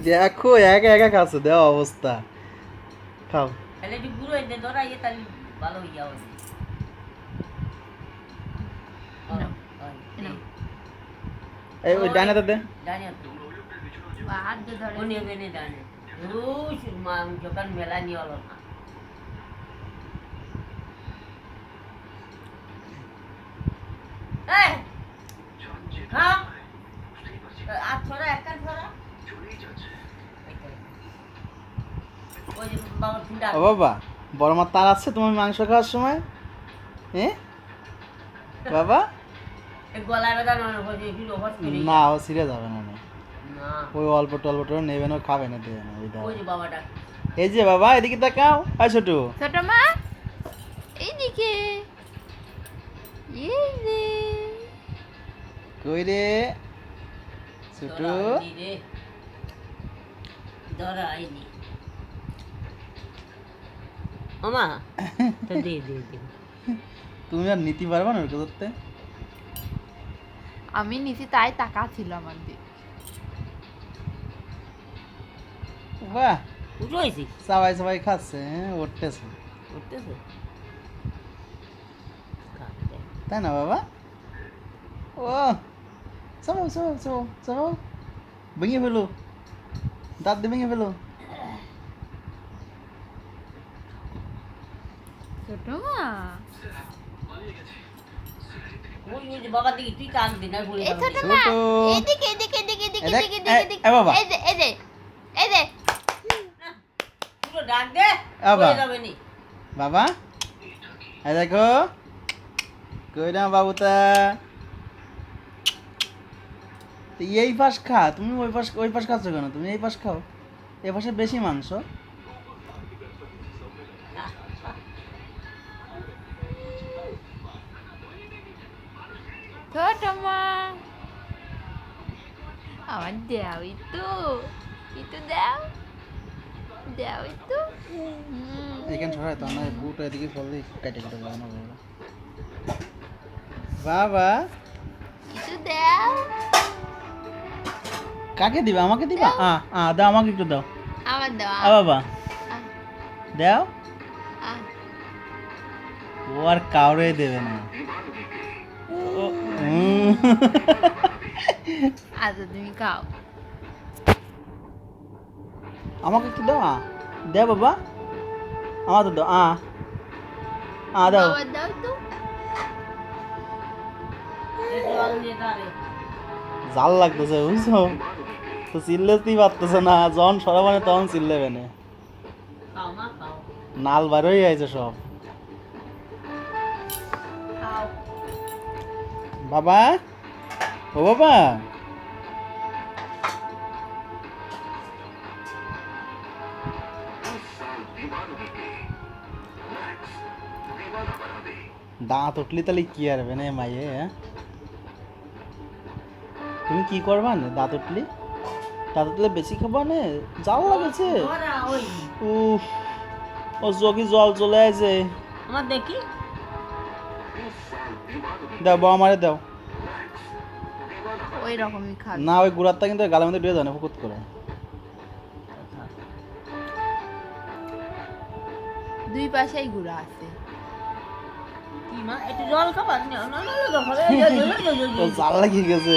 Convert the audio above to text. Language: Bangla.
দেখো একা একা খাচ্ছে দেওয়া অবস্থা। খাও। তাহলে একটু গুঁড়ো এনে ধরাইয়ে তাহলে ভালো হইয়া হবে। এই ওই ডানাতে দে। ডানে হাত দিয়ে ধরে ও নেবে নে ডানে যখন মেলা নিয়ে হলো না ও বাবা বড় মার তার আছে তোমার মাংস খাওয়ার সময়? হ্যাঁ বাবা না ও ছিঁড়ে যাবে না ওই অল্প টল্প নেবে না খাবে না দেবে না এই যে বাবা এদিকে তাকাও। আয় ছোট ছোট মা এইদিকে এই রে কই রে ছোট তুমি আর নিতে পারবা না ওকে ধরতে? আমি নিচে তাই টাকা ছিল আমার দিকে। বাহ উঠেছি সবাই সবাই খাচ্ছে উঠতেছে উঠতেছে তাই না বাবা? ও চাবাও চাবাও চাবাও চাবাও ভেঙে ফেলো দাঁত দিয়ে ভেঙে ফেলো। ছোট মা বাবা দিকে তুই কান দিন না এই ছোট মা এদিকে এদিকে এদিকে এদিকে এদিকে এদিকে এ বাবা এই যে এই যে এই যে পুরো ডাক দে বাবা হয়ে যাবে নি বাবা এই দেখো কই না বাবুটা এই পাশ খা তুমি ওই পাশ খাচ্ছ কেন? তুমি এই পাশ খাও এই পাশে বেশি মাংস। ছোট মা আমার দাও একটু দাও দাও একটু এখানে সরাই তো না বুট এদিকে ফেললে কেটে কেটে যাবে না বাবা একটু দাও কাকে দিবা? আমাকে দিবা? দাও আমাকে একটু দাও। আমার দাও বাবা দাও ও আর কাউরে দেবে না। আচ্ছা তুমি খাও আমাকে একটু দাও দাও বাবা আমার তো দাও দাও বাবা দাও তো জাল লাগতেছে বুঝছো তো চিল্লেতেই পারতেছে না যখন সরাবানে তখন চিল্লেবে না নাল বারোই আছে সব। বাবা ও বাবা দাঁত উঠলি তাহলে কি আরবে না মাইয়ে? তুমি কি করবা না দাঁত উঠলি? দাঁত উঠলে বেশি খাবা না জাল লাগেছে উফ ও চোখে জল চলে আছে আমার দেখি দাও বাবা আমারে দাও। ওই রকমই খাবে না ওই গুড়ারটা কিন্তু গালের মধ্যে ঢুকে যায় না ফুকুত করে। দুই পাশেই গুড়া আছে কি মা একটু জল খাবার না না ও জাল লাগিয়ে গেছে